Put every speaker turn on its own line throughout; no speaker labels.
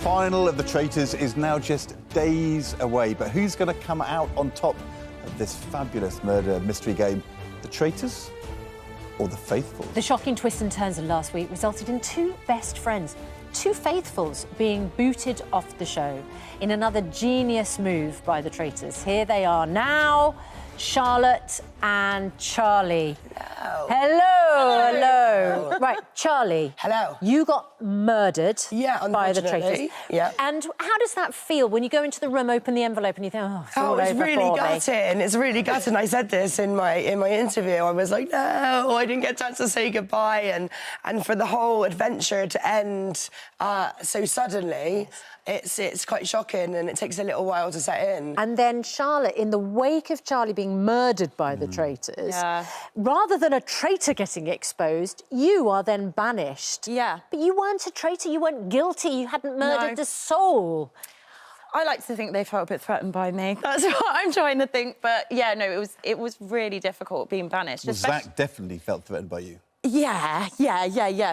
final of the Traitors is now just days away, but who's going to come out on top of this fabulous murder mystery game? The Traitors or the Faithful?
The shocking twists and turns of last week resulted in two best friends, two faithfuls, being booted off the show in another genius move by the Traitors. Here they are now, Charlotte and Charlie.
Hello.
Hello, hello. Right, Charlie.
Hello.
You got murdered by the Traitors.
Yeah.
And how does that feel when you go into the room, open the envelope, and you think, oh, it's all
it's
over
really
for me?
gutting. It's really gutting. I said this in my interview. I was like, no, I didn't get a chance to say goodbye, and for the whole adventure to end so suddenly. It's quite shocking, and it takes a little while to set in.
And then Charlotte, in the wake of Charlie being murdered by the Traitors, rather than a traitor getting exposed, you are then banished.
Yeah.
But you weren't a traitor, you weren't guilty, you hadn't murdered a soul.
I like to think they felt a bit threatened by me. That's what I'm trying to think. But, yeah, no, it was really difficult being banished.
Well, Zach definitely felt threatened by you.
Yeah.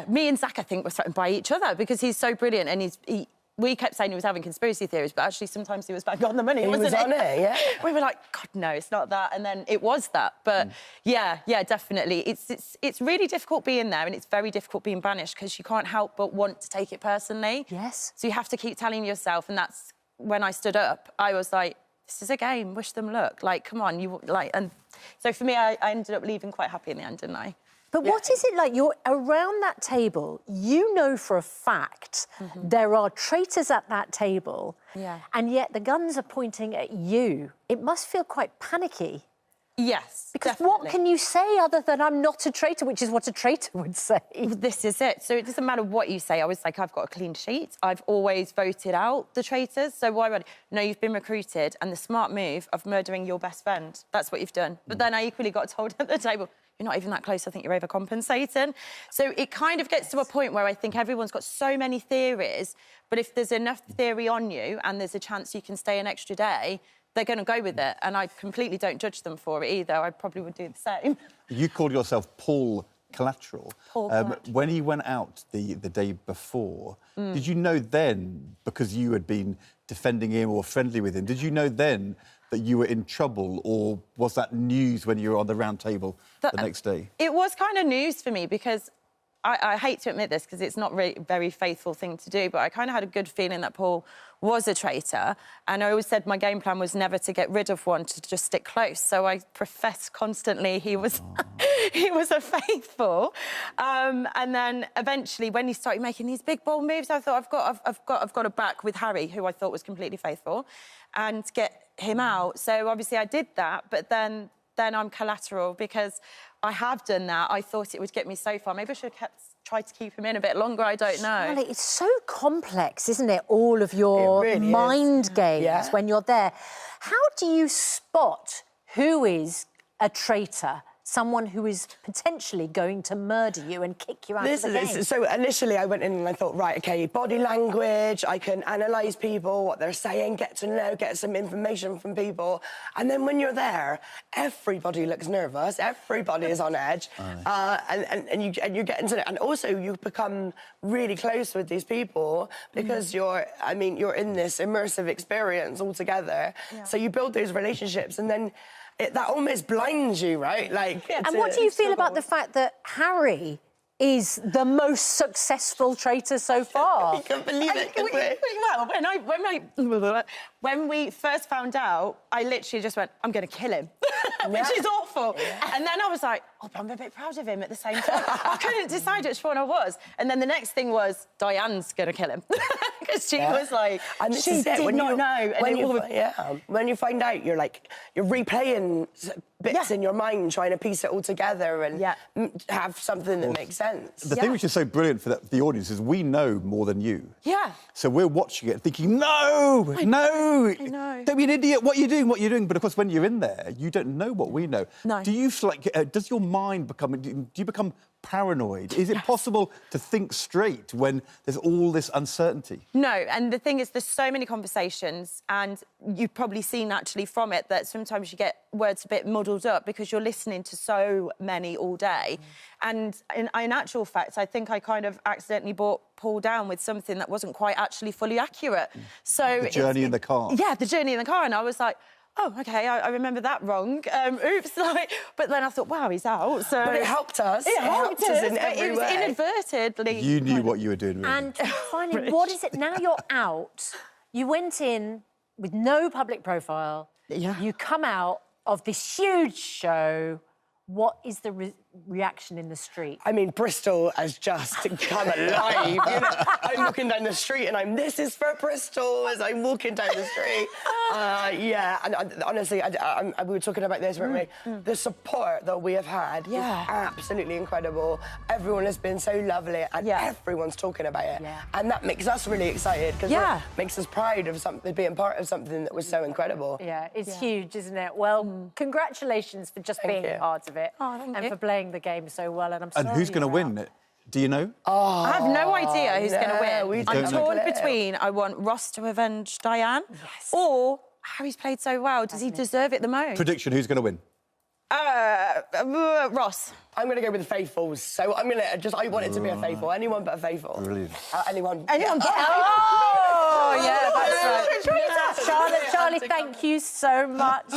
Me and Zach, I think, were threatened by each other because he's so brilliant and we kept saying he was having conspiracy theories, but actually sometimes he was bang on the money, wasn't he?
He was on it, yeah.
We were like, God, no, it's not that. And then it was that. But, yeah, definitely. It's really difficult being there, and it's very difficult being banished because you can't help but want to take it personally.
Yes.
So you have to keep telling yourself, and that's when I stood up, I was like, this is a game, wish them luck. Like, come on, and so for me, I ended up leaving quite happy in the end, didn't I?
But what is it like? You're around that table, you know for a fact there are traitors at that table, and yet the guns are pointing at you. It must feel quite panicky.
Yes,
because
definitely.
What can you say other than I'm not a traitor, which is what a traitor would say?
This is it. So it doesn't matter what you say. I was like, I've got a clean sheet. I've always voted out the traitors. So why would I? No, you've been recruited, and the smart move of murdering your best friend, that's what you've done. But then I equally got told at the table, you're not even that close, I think you're overcompensating. So it kind of gets to a point where I think everyone's got so many theories, but if there's enough theory on you and there's a chance you can stay an extra day, they're going to go with it. And I completely don't judge them for it either. I probably would do the same.
You called yourself Paul Collateral.
Paul Collateral.
When he went out the day before, did you know then, because you had been defending him or friendly with him, did you know then that you were in trouble, or was that news when you were on the round table the next day?
It was kind of news for me because I hate to admit this because it's not really a very faithful thing to do, but I kind of had a good feeling that Paul was a traitor, and I always said my game plan was never to get rid of one, to just stick close. So I professed constantly he was he was a faithful, and then eventually when he started making these big bold moves, I thought I've got to back with Harry, who I thought was completely faithful, and get him out. So obviously I did that, but then I'm collateral because I have done that. I thought it would get me so far. Maybe I should have tried to keep him in a bit longer, I don't know.
Well, it's so complex, isn't it, all of your
really
mind games when you're there. How do you spot who is a traitor, someone who is potentially going to murder you and kick you out of the game?
So initially I went in and I thought, right, OK, body language, I can analyse people, what they're saying, get to know, get some information from people. And then when you're there, everybody looks nervous, everybody is on edge, and you get into it. And also you become really close with these people because you're in this immersive experience all together. So you build those relationships, and then that almost blinds you, right?
And what do you feel about the fact that Harry is the most successful traitor so far?
I can't believe it.
Well, when we first found out, I literally just went, I'm going to kill him, which is awful. And then I was like, oh, but I'm a bit proud of him at the same time. I couldn't decide which one I was. And then the next thing was, Diane's going to kill him. Because she was like,
and
she did not know.
When you find out, you're replaying bits in your mind, trying to piece it all together and have something that makes sense.
The thing which is so brilliant for the audience is we know more than you.
Yeah.
So we're watching it thinking, no,
I know.
Don't be an idiot, what are you doing? But of course, when you're in there, you don't know what we know.
No.
Do you feel like, does your mind become, do you become paranoid? Is it possible to think straight when there's all this uncertainty?
No, and the thing is, there's so many conversations, and you've probably seen actually from it that sometimes you get words a bit muddled up because you're listening to so many all day. And in actual fact, I think I kind of accidentally brought Paul down with something that wasn't quite actually fully accurate. So
The journey in the car.
Yeah, the journey in the car, and I was like, oh, OK, I remember that wrong. Oops, like... But then I thought, wow, he's out, so...
But it helped us.
It helped us
in every
it was
way.
inadvertently...
You knew what you were doing, really.
And finally, what is it, now you're out, you went in with no public profile, you come out of this huge show, what is the reaction in the street?
I mean, Bristol has just come alive. You know, I'm walking down the street and this is for Bristol as I'm walking down the street. Yeah, and honestly, we were talking about this, weren't we? The support that we have had is absolutely incredible. Everyone has been so lovely and everyone's talking about it.
Yeah.
And that makes us really excited because it makes us proud of something, being part of something that was so incredible.
Yeah, it's huge, isn't it? Well, congratulations for just being part of it and for playing the game so well. And I'm sorry.
And who's going to win it? Do you know?
Oh,
I have no idea who's going to win. I'm torn
know.
between I want Ross to avenge Diane or Harry's played so well. Does he deserve it the most?
Prediction, who's going to win?
Ross.
I'm going to go with the faithfuls. So I'm going to I want it to be a faithful. Anyone but a faithful.
Brilliant.
Anyone
but a
Oh, yeah, that's right. Charlie, thank you so much.